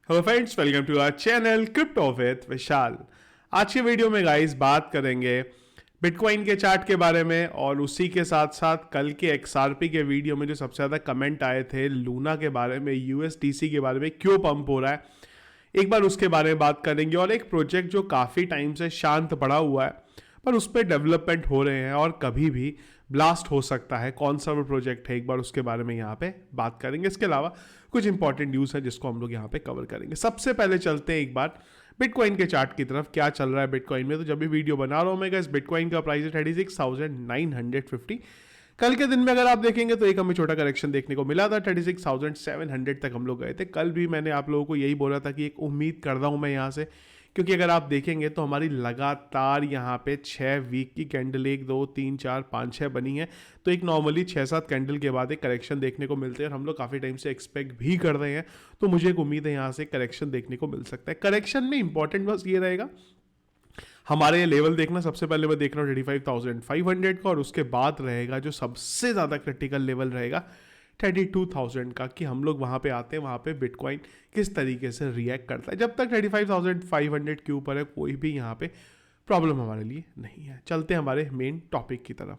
Hello friends, welcome to our channel crypto with Vishal. आज के video में गाइस बात करेंगे बिटकॉइन के चार्ट के बारे में और उसी के साथ साथ कल के एक्सआरपी के वीडियो में जो सबसे ज़्यादा कमेंट आए थे लूना के बारे में, यूएसटीसी के बारे में क्यों पंप हो रहा है, एक बार उसके बारे में बात करेंगे। और एक प्रोजेक्ट जो काफ़ी टाइम से शांत पड़ा हुआ है पर उस पर डेवलपमेंट हो रहे हैं और कभी भी ब्लास्ट हो सकता है, कौन सा वो प्रोजेक्ट है, एक बार उसके बारे में यहाँ पे बात करेंगे। इसके अलावा कुछ इंपॉर्टेंट न्यूज़ है जिसको हम लोग यहाँ पे कवर करेंगे। सबसे पहले चलते हैं एक बार बिटकॉइन के चार्ट की तरफ, क्या चल रहा है बिटकॉइन में। तो जब भी वीडियो बना रहा हूँ मैं गाइस, बिटकॉइन का प्राइस है 36,950। कल के दिन में अगर आप देखेंगे तो एक हमें छोटा करेक्शन देखने को मिला था, 36,700 तक हम लोग गए थे। कल भी मैंने आप लोगों को यही बोला था कि एक उम्मीद कर रहा हूँ मैं यहाँ से, क्योंकि अगर आप देखेंगे तो हमारी लगातार यहाँ पे 6 वीक की कैंडल 1 2 3 4 5 6 बनी है। तो एक नॉर्मली 6-7 कैंडल के बाद एक करेक्शन देखने को मिलते हैं और हम लोग काफ़ी टाइम से एक्सपेक्ट भी कर रहे हैं। तो मुझे एक उम्मीद है यहाँ से करेक्शन देखने को मिल सकता है। करेक्शन में इंपॉर्टेंट बस ये रहेगा, हमारे ये लेवल देखना। सबसे पहले मैं देख रहा हूँ 35,500 का, और उसके बाद रहेगा जो सबसे ज़्यादा क्रिटिकल लेवल रहेगा 32,000 का, कि हम लोग वहाँ पे आते हैं, वहाँ पे बिटकॉइन किस तरीके से रिएक्ट करता है। जब तक 35,500 के ऊपर है कोई भी यहाँ पे प्रॉब्लम हमारे लिए नहीं है। चलते हैं हमारे मेन टॉपिक की तरफ।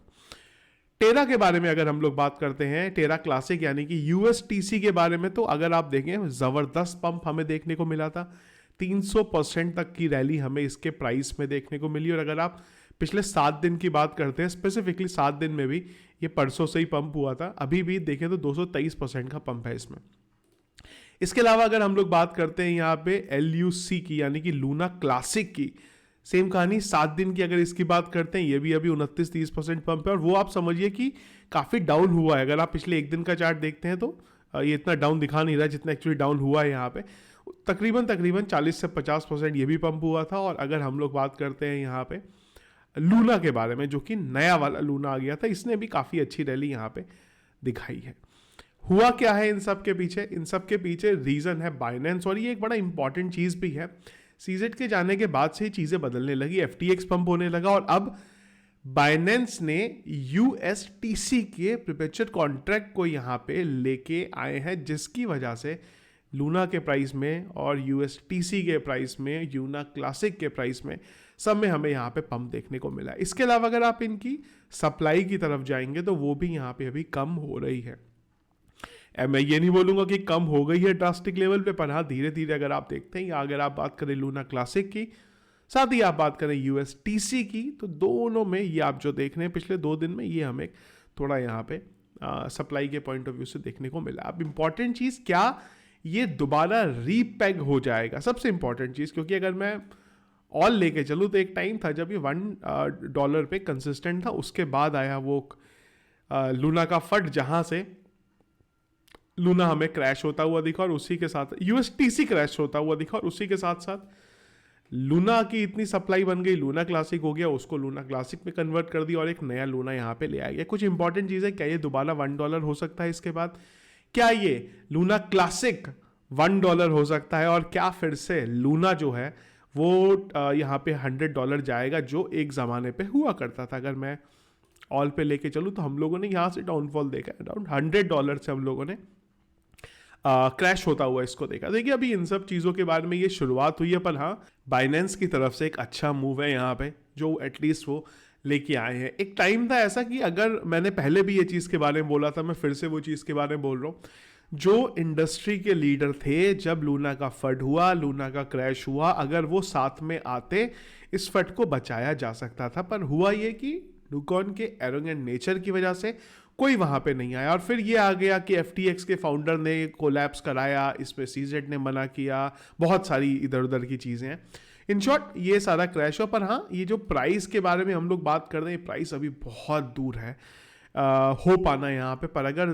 टेरा के बारे में अगर हम लोग बात करते हैं, टेरा क्लासिक यानी कि यूएसटीसी के बारे में, तो अगर आप देखें ज़बरदस्त पंप हमें देखने को मिला था। 300% तक की रैली हमें इसके प्राइस में देखने को मिली। और अगर आप पिछले 7 दिन की बात करते हैं, स्पेसिफिकली 7 दिन में भी, ये परसों से ही पंप हुआ था, अभी भी देखें तो 223% का पंप है इसमें। इसके अलावा अगर हम लोग बात करते हैं यहाँ पे LUC की यानी कि लूना क्लासिक की, सेम कहानी 7 दिन की अगर इसकी बात करते हैं, ये भी अभी 29-30% पंप है। और वो आप समझिए कि काफ़ी डाउन हुआ है। अगर आप पिछले एक दिन का चार्ट देखते हैं तो ये इतना डाउन दिखा नहीं रहा जितना एक्चुअली डाउन हुआ है यहाँ पे। तकरीबन 40 से 50% ये भी पंप हुआ था। और अगर हम लोग बात करते हैं यहाँ पे लूना के बारे में, जो कि नया वाला लूना आ गया था, इसने भी काफ़ी अच्छी रैली यहाँ पे दिखाई है। हुआ क्या है इन सब के पीछे? इन सब के पीछे रीज़न है बाइनेंस, और ये एक बड़ा इंपॉर्टेंट चीज़ भी है। सीजेड के जाने के बाद से ही चीज़ें बदलने लगी, FTX पंप होने लगा, और अब बाइनेंस ने USTC के परपेचुअल कॉन्ट्रैक्ट को यहाँ पे लेके आए हैं, जिसकी वजह से लूना के प्राइस में और USTC के प्राइस में, यूना क्लासिक के प्राइस में, सब में हमें यहाँ पे पंप देखने को मिला है। इसके अलावा अगर आप इनकी सप्लाई की तरफ जाएंगे तो वो भी यहाँ पे अभी कम हो रही है। मैं ये नहीं बोलूँगा कि कम हो गई है ड्रास्टिक लेवल पे, पर हाँ धीरे धीरे अगर आप देखते हैं, या अगर आप बात करें लूना क्लासिक की, साथ ही आप बात करें USTC की, तो दोनों में ये आप जो देख रहे हैं पिछले 2 दिन में, ये हमें थोड़ा यहाँ पे सप्लाई के पॉइंट ऑफ व्यू से देखने को मिला। अब इंपॉर्टेंट चीज़, क्या ये दोबारा रीपेग हो जाएगा? सबसे इंपॉर्टेंट चीज़, क्योंकि अगर मैं ऑल लेके चलूँ तो एक टाइम था जब ये $1 पे कंसिस्टेंट था, उसके बाद आया वो लूना का फट, जहाँ से लूना हमें क्रैश होता हुआ दिखा, और उसी के साथ USTC क्रैश होता हुआ दिखा, और उसी के साथ साथ लूना की इतनी सप्लाई बन गई, लूना क्लासिक हो गया, उसको लूना क्लासिक में कन्वर्ट कर दिया और एक नया लूना यहाँ पे ले आ गया। कुछ इंपॉर्टेंट चीज़ है, क्या ये दोबारा $1 हो सकता है इसके बाद? क्या ये लूना क्लासिक $1 हो सकता है? और क्या फिर से लूना जो है वो यहाँ पे $100 जाएगा, जो एक ज़माने पे हुआ करता था? अगर मैं ऑल पे लेके चलूँ तो हम लोगों ने यहाँ से डाउनफॉल देखा है, अराउंड $100 से हम लोगों ने क्रैश होता हुआ इसको देखा। देखिए अभी इन सब चीज़ों के बारे में ये शुरुआत हुई है, पर हाँ बाइनेंस की तरफ से एक अच्छा मूव है यहाँ पे, जो एटलीस्ट वो लेके आए हैं। एक टाइम था ऐसा कि, अगर मैंने पहले भी ये चीज़ के बारे में बोला था, मैं फिर से वो चीज़ के बारे में बोल रहा हूँ, जो इंडस्ट्री के लीडर थे, जब लूना का फट हुआ, लूना का क्रैश हुआ, अगर वो साथ में आते इस फट को बचाया जा सकता था। पर हुआ ये कि डुकॉन के एरोगेंट नेचर की वजह से कोई वहाँ पे नहीं आया, और फिर ये आ गया कि FTX के फाउंडर ने कोलैप्स कराया, इसमें CZ ने मना किया, बहुत सारी इधर उधर की चीज़ें हैं। इन शॉर्ट ये सारा क्रैश हुआ। पर हाँ, ये जो प्राइस के बारे में हम लोग बात कर रहे हैं, प्राइस अभी बहुत दूर है हो पाना यहाँ पे, पर अगर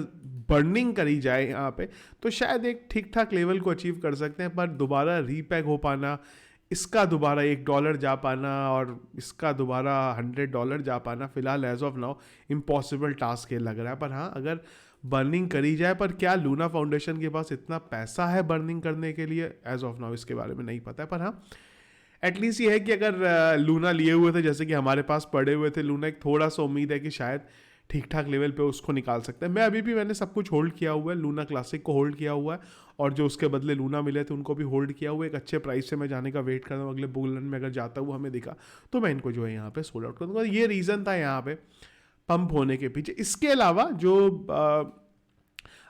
बर्निंग करी जाए यहाँ पे तो शायद एक ठीक ठाक लेवल को अचीव कर सकते हैं। पर दोबारा रीपैग हो पाना, इसका दोबारा $1 जा पाना और इसका दोबारा $100 जा पाना, फिलहाल as of now impossible task ये लग रहा है। पर हाँ, अगर बर्निंग करी जाए, पर क्या लूना फाउंडेशन के पास इतना पैसा है बर्निंग करने के लिए? एज ऑफ नाउ इसके बारे में नहीं पता है। पर हाँ, एटलीस्ट ये है कि अगर लूना लिए हुए थे, जैसे कि हमारे पास पड़े हुए थे लूना, एक थोड़ा सा उम्मीद है कि शायद ठीक ठाक लेवल पे उसको निकाल सकते हैं। मैंने सब कुछ होल्ड किया हुआ है, लूना क्लासिक को होल्ड किया हुआ है, और जो उसके बदले लूना मिले थे उनको भी होल्ड किया हुआ है। एक अच्छे प्राइस से मैं जाने का वेट कर रहा हूँ, अगले बुल रन में अगर जाता हुआ हमें दिखा तो मैं इनको जो है यहाँ पे सोल्ड आउट कर दूँगा। ये रीज़न था यहाँ पे पंप होने के पीछे। इसके अलावा जो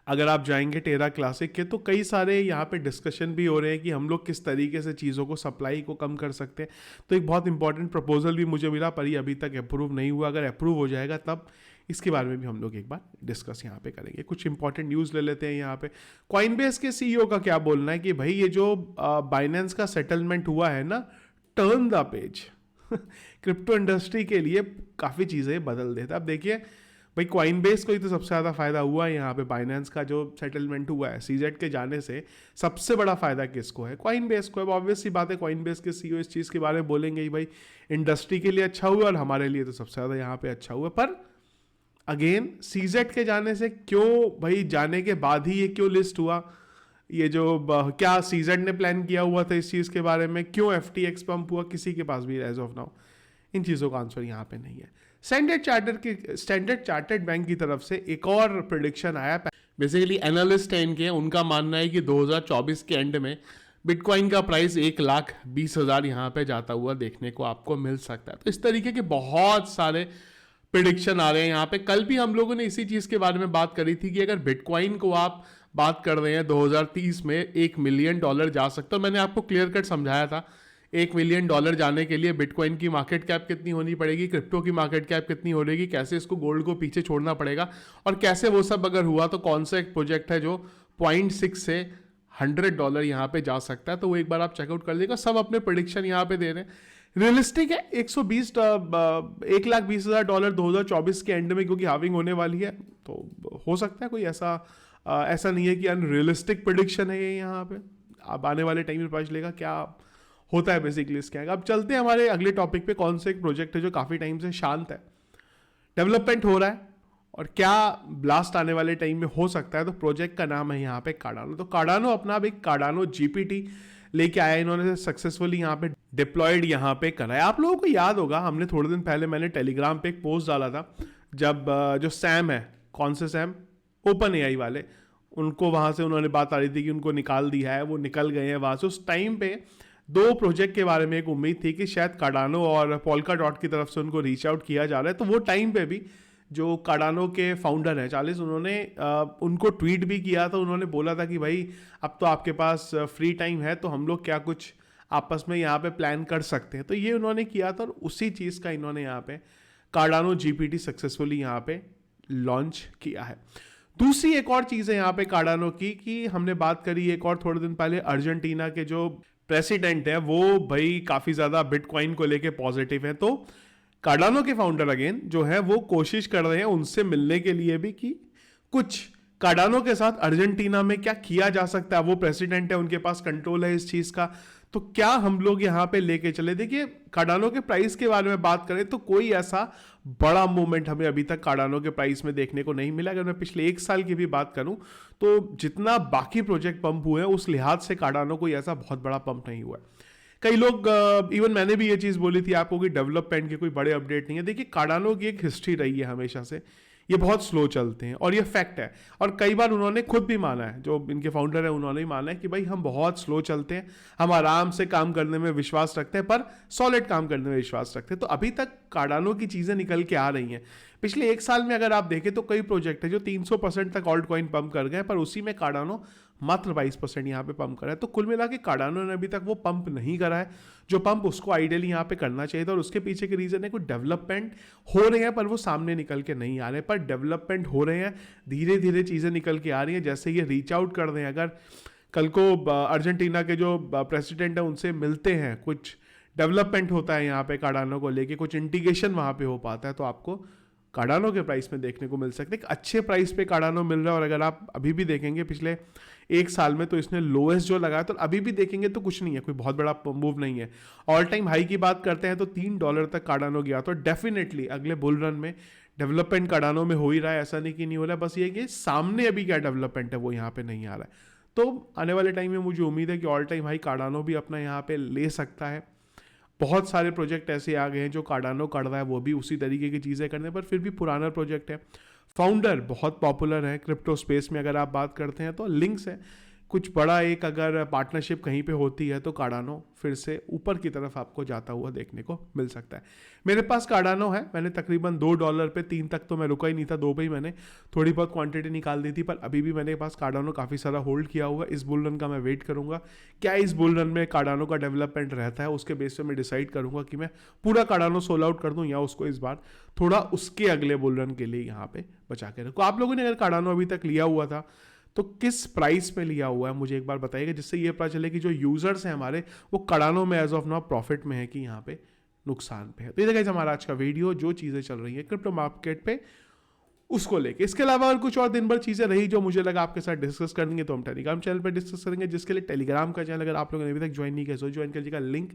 अगर आप जाएंगे टेरा क्लासिक के तो कई सारे यहाँ पे डिस्कशन भी हो रहे हैं कि हम लोग किस तरीके से चीज़ों को सप्लाई को कम कर सकते हैं। तो एक बहुत इंपॉर्टेंट प्रपोजल भी मुझे मिला, पर ये अभी तक अप्रूव नहीं हुआ। अगर अप्रूव हो जाएगा तब इसके बारे में भी हम लोग एक बार डिस्कस यहाँ पे करेंगे। कुछ इंपॉर्टेंट न्यूज़ ले लेते हैं यहाँ पे। कॉइनबेस के सीईओ का क्या बोलना है कि भाई ये जो बाइनेंस का सेटलमेंट हुआ है ना, turn the page crypto industry के लिए काफ़ी चीज़ें बदल देता है। अब देखिए भाई, कॉइनबेस को ही तो सबसे ज़्यादा फायदा हुआ है यहाँ पे। बाइनेंस का जो सेटलमेंट हुआ है सीजेड के जाने से, सबसे बड़ा फायदा किसको है? कॉइनबेस को है। ऑब्वियस सी बात है, कॉइनबेस के सीईओ इस चीज़ के बारे में बोलेंगे ही भाई इंडस्ट्री के लिए अच्छा हुआ और हमारे लिए तो सबसे ज़्यादा यहाँ पे अच्छा हुआ। पर अगेन सीजेड के जाने से क्यों भाई, जाने के बाद ही ये क्यों लिस्ट हुआ? ये जो क्या सीजेड ने प्लान किया हुआ था इस चीज़ के बारे में? क्यों FTX पंप हुआ? किसी के पास भी एज ऑफ नाउ इन चीज़ों का आंसर यहाँ पे नहीं है। स्टैंडर्ड चार्टर्ड बैंक की तरफ से एक और प्रेडिक्शन आया। बेसिकली एनालिस्ट हैं इनके, उनका मानना है कि 2024 के एंड में बिटकॉइन का प्राइस 1,20,000 यहाँ पे जाता हुआ देखने को आपको मिल सकता है। तो इस तरीके के बहुत सारे प्रेडिक्शन आ रहे हैं यहाँ पे। कल भी हम लोगों ने इसी चीज़ के बारे में बात करी थी कि अगर बिटकॉइन को आप बात कर रहे हैं 2030 में $1 मिलियन जा सकता है। मैंने आपको क्लियर कट समझाया था $1 मिलियन जाने के लिए बिटकॉइन की मार्केट कैप कितनी होनी पड़ेगी, क्रिप्टो की मार्केट कैप कितनी होगी, कैसे इसको गोल्ड को पीछे छोड़ना पड़ेगा, और कैसे वो सब अगर हुआ तो कौन सा एक प्रोजेक्ट है जो 0.6 से $100 यहाँ पे जा सकता है। तो वो एक बार आप चेकआउट कर लीजिएगा। सब अपने प्रेडिक्शन यहाँ पे दे रहे हैं। रियलिस्टिक है $1,20,000 2024 के एंड में, क्योंकि हाविंग होने वाली है। तो हो सकता है कोई ऐसा नहीं है कि अनरियलिस्टिक प्रेडिक्शन है ये यहाँ पे। अब आने वाले टाइम में पता चलेगा क्या होता है बेसिकली इसके आगे। अब चलते हैं हमारे अगले टॉपिक पे। कौन सा एक प्रोजेक्ट है जो काफ़ी टाइम से शांत है, डेवलपमेंट हो रहा है, और क्या ब्लास्ट आने वाले टाइम में हो सकता है? तो प्रोजेक्ट का नाम है यहाँ पे कार्डानो। तो कार्डानो अपना एक कार्डानो GPT लेके आया इन्होंने, सक्सेसफुली यहाँ पे डिप्लॉयड यहाँ पे करा है। आप लोगों को याद होगा, हमने थोड़े दिन पहले मैंने टेलीग्राम पे एक पोस्ट डाला था, जब जो सैम है, कौन से सैम, ओपन AI वाले, उनको वहाँ से उन्होंने बात आ रही थी कि उनको निकाल दिया है, वो निकल गए हैं वहाँ से। उस टाइम पे 2 प्रोजेक्ट के बारे में एक उम्मीद थी कि शायद कार्डानो और पोल्काडॉट की तरफ से उनको रीच आउट किया जा रहा है। तो वो टाइम पे भी जो कार्डानो के फाउंडर हैं 40, उन्होंने उनको ट्वीट भी किया था। उन्होंने बोला था कि भाई अब तो आपके पास फ्री टाइम है, तो हम लोग क्या कुछ आपस में यहाँ पे प्लान कर सकते हैं। तो ये उन्होंने किया था, और उसी चीज़ का इन्होंने यहाँ पे कार्डानो GPT सक्सेसफुली यहाँ पे लॉन्च किया है। दूसरी एक और चीज़ है यहाँ पे कार्डानो की, कि हमने बात करी एक और थोड़े दिन पहले, अर्जेंटीना के जो प्रेसिडेंट है वो भाई काफ़ी ज़्यादा बिटकॉइन को लेके पॉजिटिव है। तो कार्डानो के फाउंडर अगेन जो है वो कोशिश कर रहे हैं उनसे मिलने के लिए भी, कि कुछ कार्डानो के साथ अर्जेंटीना में क्या किया जा सकता है। वो प्रेसिडेंट है, उनके पास कंट्रोल है इस चीज़ का, तो क्या हम लोग यहाँ पे लेके चले। देखिए कार्डानो के प्राइस के बारे में बात करें तो कोई ऐसा बड़ा मूवमेंट हमें अभी तक कार्डानो के प्राइस में देखने को नहीं मिला। अगर मैं पिछले 1 साल की भी बात करूं तो जितना बाकी प्रोजेक्ट पंप हुए हैं उस लिहाज से कार्डानो कोई ऐसा बहुत बड़ा पंप नहीं हुआ है। कई लोग इवन मैंने भी ये चीज़ बोली थी आपको कि डेवलपमेंट के कोई बड़े अपडेट नहीं है। देखिए कार्डानो की एक हिस्ट्री रही है हमेशा से, ये बहुत स्लो चलते हैं, और ये फैक्ट है। और कई बार उन्होंने खुद भी माना है, जो इनके फाउंडर है उन्होंने ही माना है कि भाई हम बहुत स्लो चलते हैं, हम आराम से काम करने में विश्वास रखते हैं, पर सॉलिड काम करने में विश्वास रखते हैं। तो अभी तक कार्डानो की चीज़ें निकल के आ रही हैं। पिछले 1 साल में अगर आप देखें तो कई प्रोजेक्ट है जो 300% तक ऑल्ट कॉइन पंप कर गए, पर उसी में कार्डानो मात्र 22% यहाँ पे पंप करा है। तो कुल मिला के कार्डानो ने अभी तक वो पंप नहीं करा है जो पंप उसको आइडियली यहाँ पे करना चाहिए था। और उसके पीछे के रीज़न है कुछ डेवलपमेंट हो रहे हैं, पर वो सामने निकल के नहीं आ रहे। पर डेवलपमेंट हो रहे हैं, धीरे धीरे चीज़ें निकल के आ रही हैं। जैसे ये रीच आउट कर रहे हैं, अगर कल को अर्जेंटीना के जो प्रेसिडेंट है उनसे मिलते हैं, कुछ डेवलपमेंट होता है यहाँ पे कार्डानो को लेके, कुछ इंटीग्रेशन वहाँ पे हो पाता है, तो आपको कार्डानो के प्राइस में देखने को मिल सकते हैं। अच्छे प्राइस पे कार्डानो मिल रहा है। और अगर आप अभी भी देखेंगे पिछले 1 साल में, तो इसने लोएस्ट जो लगाया, तो अभी भी देखेंगे तो कुछ नहीं है, कोई बहुत बड़ा मूव नहीं है। ऑल टाइम हाई की बात करते हैं तो $3 तक कार्डानो गया। तो डेफिनेटली अगले बुल रन में डेवलपमेंट कार्डानो में हो ही रहा है, ऐसा नहीं कि नहीं हो रहा है। बस ये कि सामने अभी क्या डेवलपमेंट है वो यहाँ पे नहीं आ रहा है। तो आने वाले टाइम में मुझे उम्मीद है कि ऑल टाइम हाई कार्डानो भी अपना यहाँ पे ले सकता है। बहुत सारे प्रोजेक्ट ऐसे आ गए हैं जो कार्डानो कर रहा है, वो भी उसी तरीके की चीज़ें करने पर फिर भी पुराना प्रोजेक्ट है। फाउंडर बहुत पॉपुलर है क्रिप्टो स्पेस में, अगर आप बात करते हैं तो लिंक्स है कुछ बड़ा, एक अगर पार्टनरशिप कहीं पे होती है तो कार्डानो फिर से ऊपर की तरफ आपको जाता हुआ देखने को मिल सकता है। मेरे पास कार्डानो है, मैंने तकरीबन $2 पे 3 तक तो मैं रुका ही नहीं था, 2 पे ही मैंने थोड़ी बहुत क्वांटिटी निकाल दी थी, पर अभी भी मेरे पास कार्डानो काफ़ी सारा होल्ड किया हुआ। इस बुल रन का मैं वेट करूंगा, क्या इस बुल रन में कार्डानो का डेवलपमेंट रहता है, उसके बेस पे मैं डिसाइड करूंगा कि मैं पूरा कार्डानो सोल आउट कर दूं या उसको इस बार थोड़ा उसके अगले बुल रन के लिए यहाँ पे बचा के रखो। आप लोगों ने अगर कार्डानो अभी तक लिया हुआ था तो किस प्राइस पे लिया हुआ है मुझे एक बार बताइएगा, जिससे ये पता चले कि जो यूजर्स हैं हमारे वो कार्डानो में एज ऑफ नाउ प्रॉफिट में है कि यहाँ पे नुकसान पे है। तो ये गाइस हमारा आज का वीडियो, जो चीज़ें चल रही है क्रिप्टो मार्केट पे उसको लेके। इसके अलावा अगर कुछ और दिन भर चीज़ें रही जो मुझे लगा आपके साथ डिस्कस करेंगे तो हम टेलीग्राम चैनल पर डिस्कस करेंगे, जिसके लिए टेलीग्राम का चैनल अगर आप लोगों ने अभी तक ज्वाइन नहीं किया तो ज्वाइन कीजिएगा, लिंक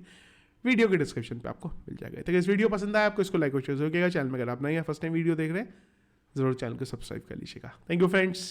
वीडियो के डिस्क्रिप्शन पे आपको मिल जाएगा। तो इस वीडियो पसंद आया आपको, इसको लाइक और शेयर जरूर कीजिएगा। चैनल में अगर आप नए हैं, फर्स्ट टाइम वीडियो देख रहे हैं, जरूर चैनल को सब्सक्राइब कर लीजिएगा। Thank you friends.